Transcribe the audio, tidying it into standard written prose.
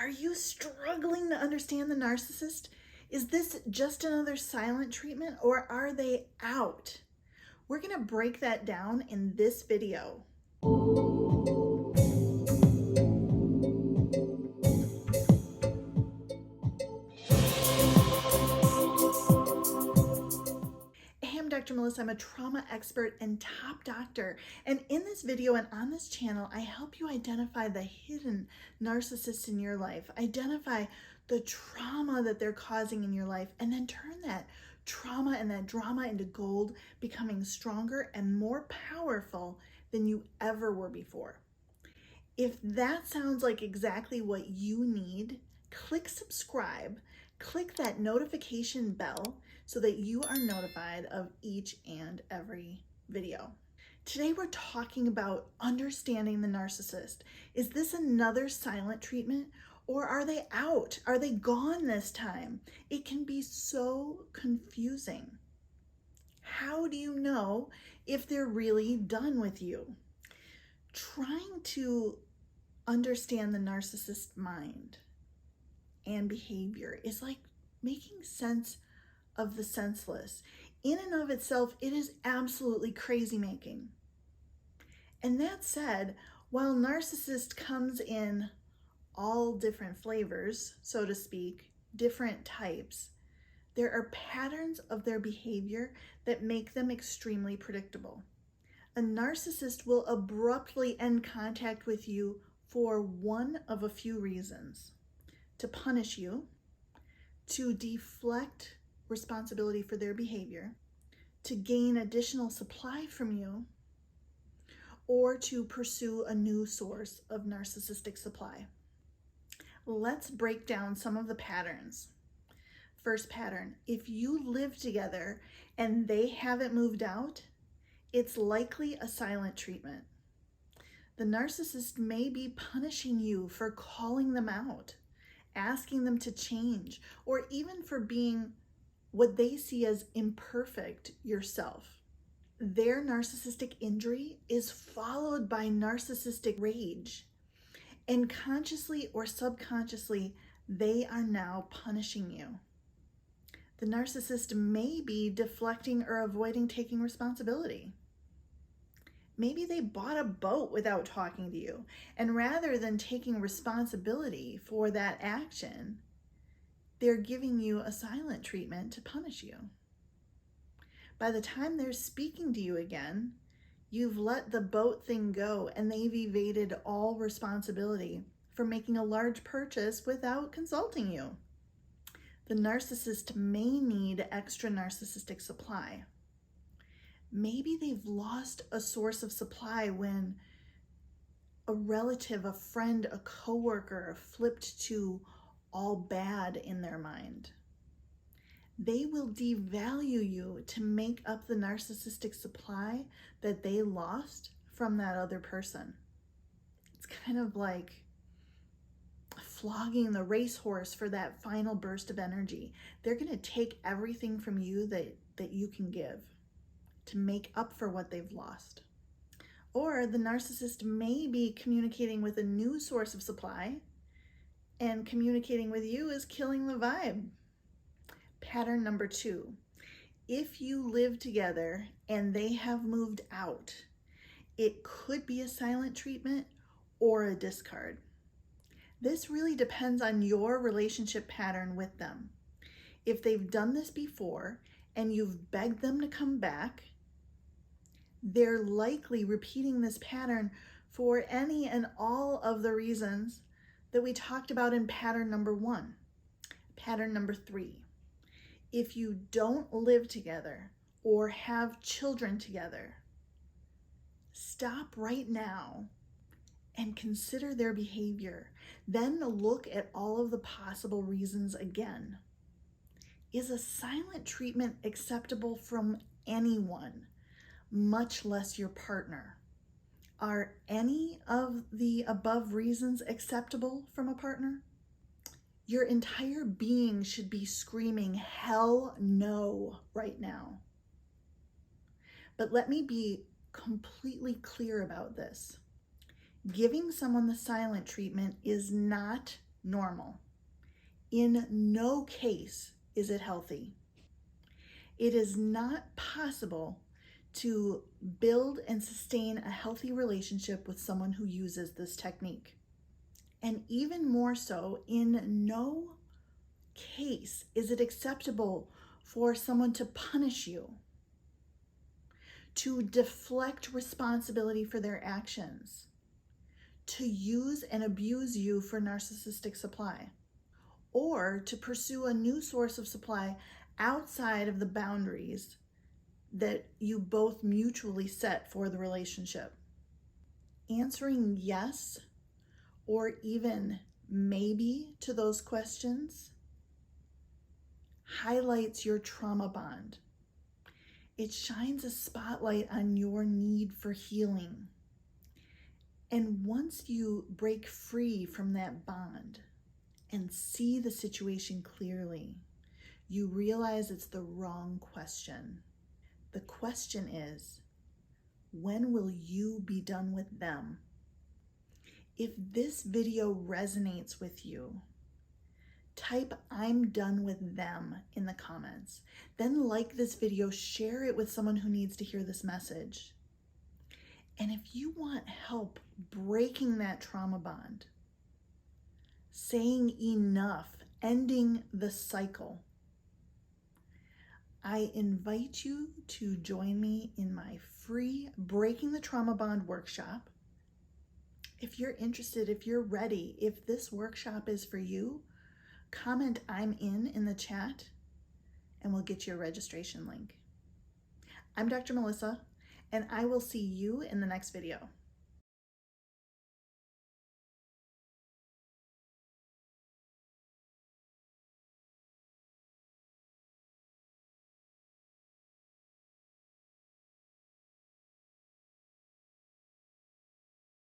Are you struggling to understand the narcissist? Is this just another silent treatment, or are they out? We're going to break that down in this video. Hey, I'm Dr. Melissa. I'm a trauma expert and top doctor. And in this video and on this channel, I help you identify the hidden narcissists in your life, identify the trauma that they're causing in your life, and then turn that trauma and that drama into gold, becoming stronger and more powerful than you ever were before. If that sounds like exactly what you need, click subscribe, click that notification bell so that you are notified of each and every video. Today we're talking about understanding the narcissist. Is this another silent treatment, or are they out? Are they gone this time? It can be so confusing. How do you know if they're really done with you? Trying to understand the narcissist mind and behavior is like making sense of the senseless. In and of itself, it is absolutely crazy making. And that said, while narcissist comes in all different flavors, so to speak, different types, there are patterns of their behavior that make them extremely predictable. A narcissist will abruptly end contact with you for one of a few reasons: to punish you, to deflect responsibility for their behavior, to gain additional supply from you, or to pursue a new source of narcissistic supply. Let's break down some of the patterns. First pattern: if you live together and they haven't moved out, it's likely a silent treatment. The narcissist may be punishing you for calling them out, asking them to change, or even for being what they see as imperfect yourself. Their narcissistic injury is followed by narcissistic rage, and consciously or subconsciously, they are now punishing you. The narcissist may be deflecting or avoiding taking responsibility. Maybe they bought a boat without talking to you, and rather than taking responsibility for that action, they're giving you a silent treatment to punish you. By the time they're speaking to you again, you've let the boat thing go and they've evaded all responsibility for making a large purchase without consulting you. The narcissist may need extra narcissistic supply. Maybe they've lost a source of supply when a relative, a friend, a coworker flipped to all bad in their mind. They will devalue you to make up the narcissistic supply that they lost from that other person. It's kind of like flogging the racehorse for that final burst of energy. They're going to take everything from you that you can give to make up for what they've lost. Or the narcissist may be communicating with a new source of supply, and communicating with you is killing the vibe. Pattern number 2. If you live together and they have moved out, it could be a silent treatment or a discard. This really depends on your relationship pattern with them. If they've done this before and you've begged them to come back, they're likely repeating this pattern for any and all of the reasons that we talked about in pattern number 1. Pattern number 3. If you don't live together or have children together, stop right now and consider their behavior. Then look at all of the possible reasons again. Is a silent treatment acceptable from anyone, much less your partner? Are any of the above reasons acceptable from a partner? Your entire being should be screaming hell no right now. But let me be completely clear about this. Giving someone the silent treatment is not normal. In no case is it healthy. It is not possible to build and sustain a healthy relationship with someone who uses this technique. And even more so, in no case is it acceptable for someone to punish you, to deflect responsibility for their actions, to use and abuse you for narcissistic supply, or to pursue a new source of supply outside of the boundaries that you both mutually set for the relationship. Answering yes or even maybe to those questions highlights your trauma bond. It shines a spotlight on your need for healing. And once you break free from that bond and see the situation clearly, you realize it's the wrong question. The question is, when will you be done with them? If this video resonates with you, type "I'm done with them" in the comments. Then like this video, share it with someone who needs to hear this message. And if you want help breaking that trauma bond, saying enough, ending the cycle, I invite you to join me in my free Breaking the Trauma Bond workshop. If you're interested, if you're ready, if this workshop is for you, comment "I'm in the chat and we'll get you a registration link. I'm Dr. Melissa, and I will see you in the next video.